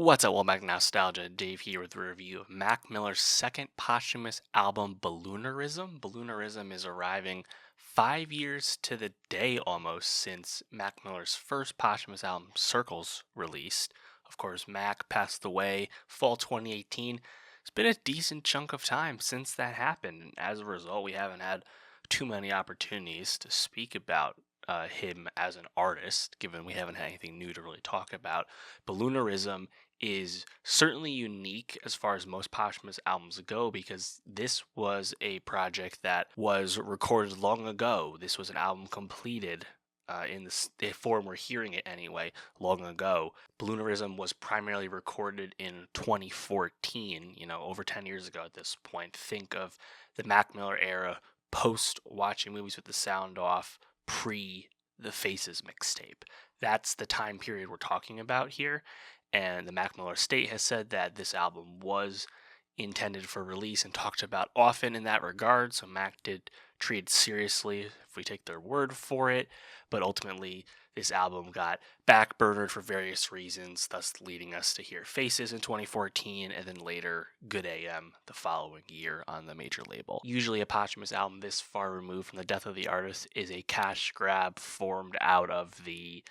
What's up, welcome back to Nostalgia. Dave here with a review of Mac Miller's second posthumous album, Balloonerism. Balloonerism is arriving 5 years to the day almost since Mac Miller's first posthumous album, Circles, released. Of course, Mac passed away fall 2018. It's been a decent chunk of time since that happened, and as a result, we haven't had too many opportunities to speak about him as an artist, given we haven't had anything new to really talk about. Balloonerism is certainly unique as far as most posthumous albums go because this was a project that was recorded long ago. This was an album completed in the form we're hearing it anyway, long ago. Balloonerism was primarily recorded in 2014, over 10 years ago at this point. Think of the Mac Miller era, post watching movies with the sound off, pre the Faces mixtape. That's the time period we're talking about here. And the Mac Miller estate has said that this album was intended for release and talked about often in that regard. So Mac did treat it seriously if we take their word for it. But ultimately, this album got backburnered for various reasons, thus leading us to hear Faces in 2014 and then later Good AM the following year on the major label. Usually a posthumous album this far removed from the death of the artist is a cash grab formed out of the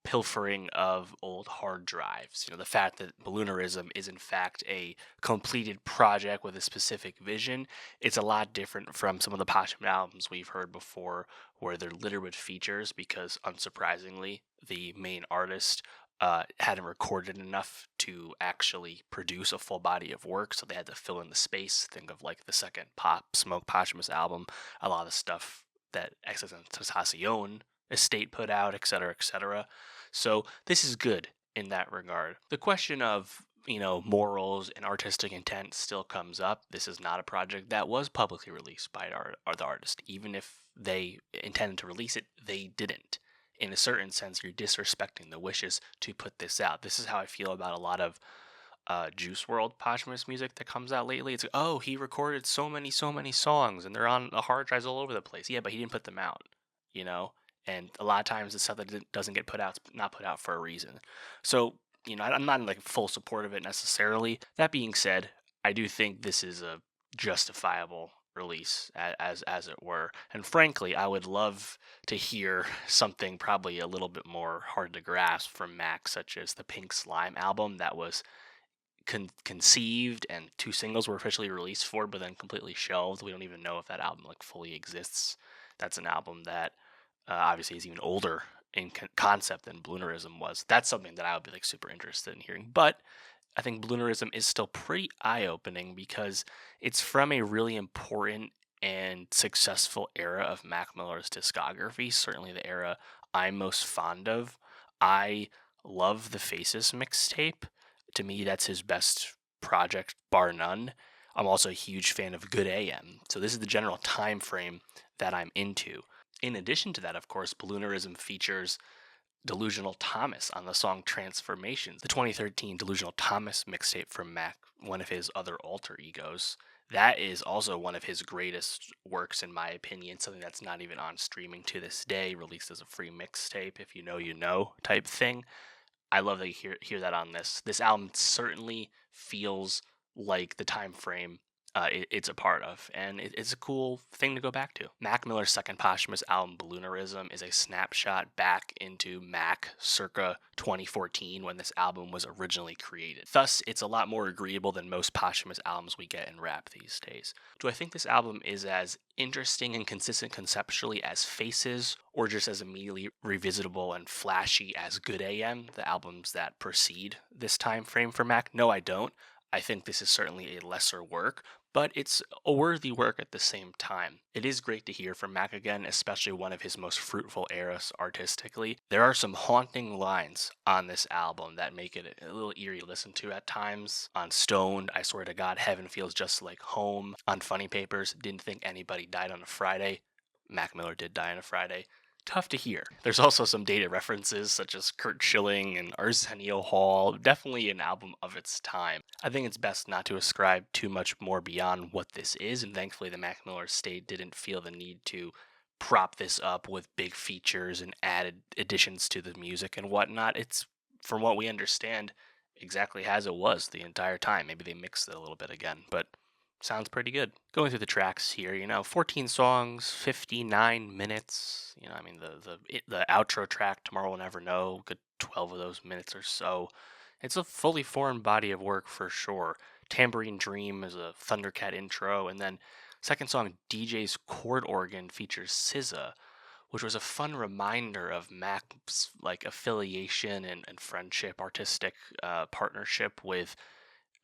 pilfering of old hard drives. The fact that Balloonerism is in fact a completed project with a specific vision, it's a lot different from some of the posthumous albums we've heard before where they're littered with features because, unsurprisingly, the main artist hadn't recorded enough to actually produce a full body of work, so they had to fill in the space. Think of like the second Pop Smoke posthumous album, a lot of the stuff that Tentacion estate put out, etc., etc. So this is good in that regard. The question of morals and artistic intent still comes up. This is not a project that was publicly released by the artist. Even if they intended to release it, they didn't. In a certain sense, you're disrespecting the wishes to put this out. This is how I feel about a lot of Juice World posthumous music that comes out lately. It's like, oh, he recorded so many songs, and they're on the hard drives all over the place. Yeah, but he didn't put them out, you know. And a lot of times the stuff that doesn't get put out is not put out for a reason. So, I'm not in like full support of it necessarily. That being said, I do think this is a justifiable release as it were. And frankly, I would love to hear something probably a little bit more hard to grasp from Mac, such as the Pink Slime album that was conceived and 2 singles were officially released for, but then completely shelved. We don't even know if that album like fully exists. That's an album that obviously is even older in concept than Balloonerism was. That's something that I would be like super interested in hearing. But I think Balloonerism is still pretty eye-opening because it's from a really important and successful era of Mac Miller's discography, certainly the era I'm most fond of. I love the Faces mixtape. To me, that's his best project, bar none. I'm also a huge fan of Good AM. So this is the general time frame that I'm into. In addition to that, of course, Balloonerism features Delusional Thomas on the song Transformations, the 2013 Delusional Thomas mixtape from Mac, one of his other alter egos. That is also one of his greatest works, in my opinion, something that's not even on streaming to this day, released as a free mixtape, if you know, you know, type thing. I love that you hear that on this. This album certainly feels like the time frame it's a part of, and it's a cool thing to go back to. Mac Miller's second posthumous album, Balloonerism, is a snapshot back into Mac circa 2014 when this album was originally created. Thus, it's a lot more agreeable than most posthumous albums we get in rap these days. Do I think this album is as interesting and consistent conceptually as Faces, or just as immediately revisitable and flashy as Good AM, the albums that precede this time frame for Mac? No, I don't. I think this is certainly a lesser work, but it's a worthy work at the same time. It is great to hear from Mac again, especially one of his most fruitful eras artistically. There are some haunting lines on this album that make it a little eerie to listen to at times. On Stoned, I swear to God, heaven feels just like home. On Funny Papers, didn't think anybody died on a Friday. Mac Miller did die on a Friday. Tough to hear. There's also some dated references such as Kurt Schilling and Arsenio Hall, definitely an album of its time. I think it's best not to ascribe too much more beyond what this is, and thankfully the Mac Miller estate didn't feel the need to prop this up with big features and added additions to the music and whatnot. It's, from what we understand, exactly as it was the entire time. Maybe they mixed it a little bit again, but sounds pretty good. Going through the tracks here, 14 songs, 59 minutes. I mean the outro track, Tomorrow We'll Never Know, good 12 of those minutes or so. It's a fully formed body of work for sure. Tambourine Dream is a Thundercat intro, and then second song, DJ's chord organ, features SZA, which was a fun reminder of Mac's like affiliation and friendship, artistic partnership with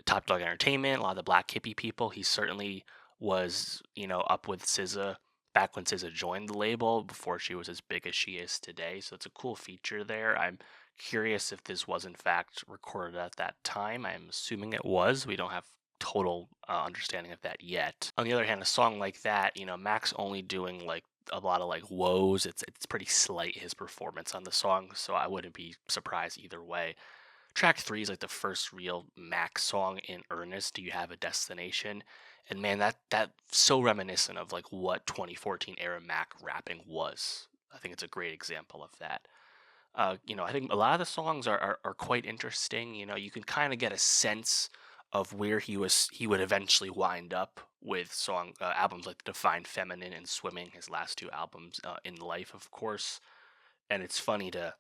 Top Dog Entertainment, a lot of the Black Hippie people. He certainly was, up with SZA back when SZA joined the label before she was as big as she is today. So it's a cool feature there. I'm curious if this was in fact recorded at that time. I'm assuming it was. We don't have total understanding of that yet. On the other hand, a song like that, Mac's only doing like a lot of like woes. It's pretty slight, his performance on the song, so I wouldn't be surprised either way. Track 3 is like the first real Mac song in earnest. Do You Have a Destination? And man, that so reminiscent of like what 2014 era Mac rapping was. I think it's a great example of that. I think a lot of the songs are quite interesting. You can kind of get a sense of where he would eventually wind up with albums like Define Feminine and Swimming, his last two albums in life, of course. And it's funny to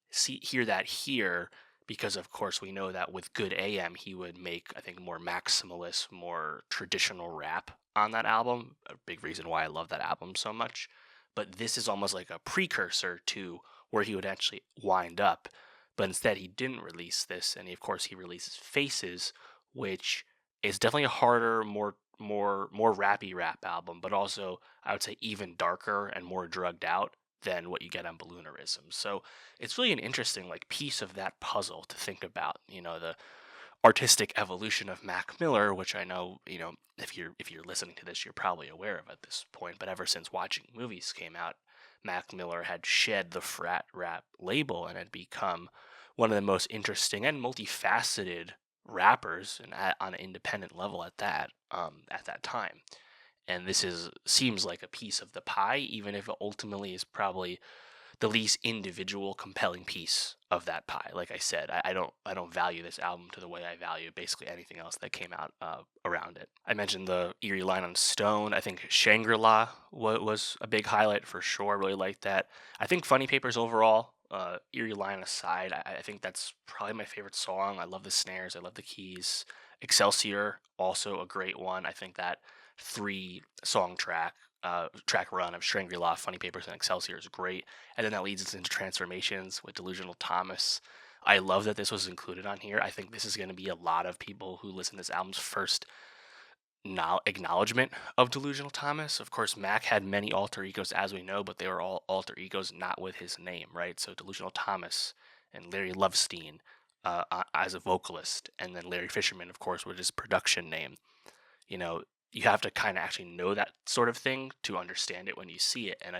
hear that here because of course we know that with Good AM he would make, I think, more maximalist, more traditional rap on that album, a big reason why I love that album so much. But this is almost like a precursor to where he would actually wind up, but instead he didn't release this, and of course he releases Faces, which is definitely a harder, more rappy rap album, but also I would say even darker and more drugged out than what you get on Balloonerism. So it's really an interesting like piece of that puzzle to think about. The artistic evolution of Mac Miller, which I know, if you're listening to this, you're probably aware of at this point. But ever since Watching Movies came out, Mac Miller had shed the frat rap label and had become one of the most interesting and multifaceted rappers, and on an independent level at that time. And this seems like a piece of the pie, even if it ultimately is probably the least individual compelling piece of that pie. Like I said, I don't value this album to the way I value basically anything else that came out around it. I mentioned the eerie line on Stone. I think Shangri-La was a big highlight for sure. I really liked that. I think Funny Papers overall, eerie line aside, I think that's probably my favorite song. I love the snares. I love the keys. Excelsior, also a great one. I think that three song track run of Shangri-La, Funny Papers, and Excelsior is great. And then that leads us into Transformations with Delusional Thomas. I love that this was included on here. I think this is going to be a lot of people who listen to this album's first acknowledgement of Delusional Thomas. Of course, Mac had many alter egos, as we know, but they were all alter egos not with his name, right? So Delusional Thomas and Larry Lovestein as a vocalist, and then Larry Fisherman, of course, with his production name. you know, you have to kind of actually know that sort of thing to understand it when you see it. And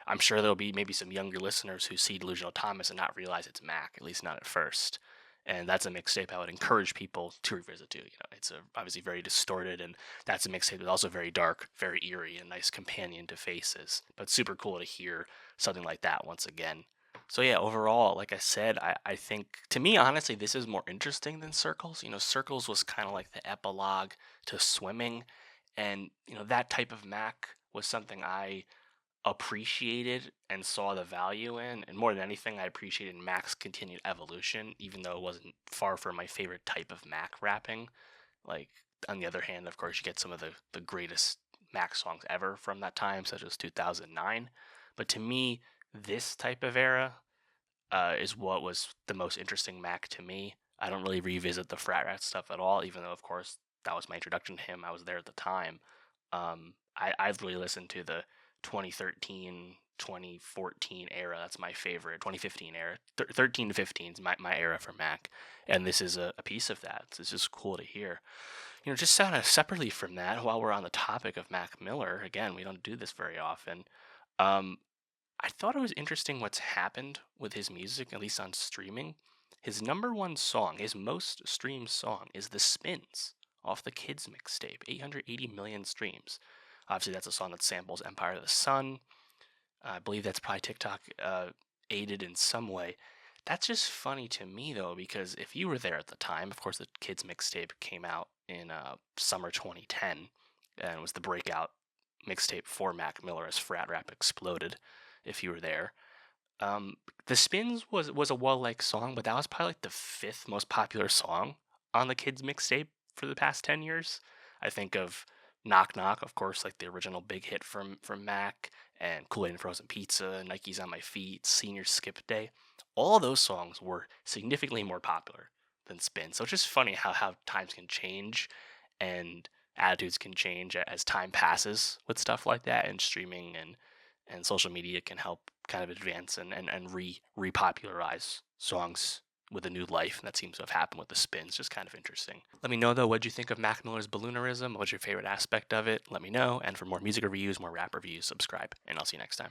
I'm sure there'll be maybe some younger listeners who see Delusional Thomas and not realize it's Mac, at least not at first. And that's a mixtape I would encourage people to revisit too. It's obviously very distorted, and that's a mixtape that's also very dark, very eerie, and a nice companion to Faces. But super cool to hear something like that once again. So yeah, overall, like I said, I think to me, honestly, this is more interesting than Circles. Circles was kind of like the epilogue to Swimming, and that type of Mac was something I appreciated and saw the value in, and more than anything, I appreciated Mac's continued evolution, even though it wasn't far from my favorite type of Mac rapping. Like, on the other hand, of course, you get some of the greatest Mac songs ever from that time, such as 2009. But to me, this type of era is what was the most interesting Mac to me. I don't really revisit the Frat Rat stuff at all, even though, of course, that was my introduction to him. I was there at the time. I've really listened to the 2013, 2014 era. That's my favorite. 2015 era. 13 to 15 is my era for Mac. And this is a piece of that. It's just cool to hear. Just kind of separately from that, while we're on the topic of Mac Miller, again, we don't do this very often. Um, I thought it was interesting what's happened with his music, at least on streaming. His number one song, his most streamed song, is The Spins off the Kids mixtape, 880 million streams. Obviously, that's a song that samples Empire of the Sun. I believe that's probably TikTok aided in some way. That's just funny to me though, because if you were there at the time, of course, the kids mixtape came out in summer 2010, and was the breakout mixtape for Mac Miller as frat rap exploded. If you were there, um, the Spins was a well-liked song, but that was probably like the fifth most popular song on the kids mixtape for the past 10 years. I think of Knock Knock, of course, like the original big hit from Mac, and Kool Aid and Frozen Pizza, Nikes on My Feet, Senior Skip Day. All those songs were significantly more popular than Spin. So it's just funny how times can change and attitudes can change as time passes with stuff like that, and streaming and social media can help kind of advance and repopularize songs with a new life, and that seems to have happened with the Spins. Just kind of interesting. Let me know though, what would you think of Mac Miller's Balloonerism? What's your favorite aspect of it? Let me know. And for more music reviews, more rap reviews, subscribe, and I'll see you next time.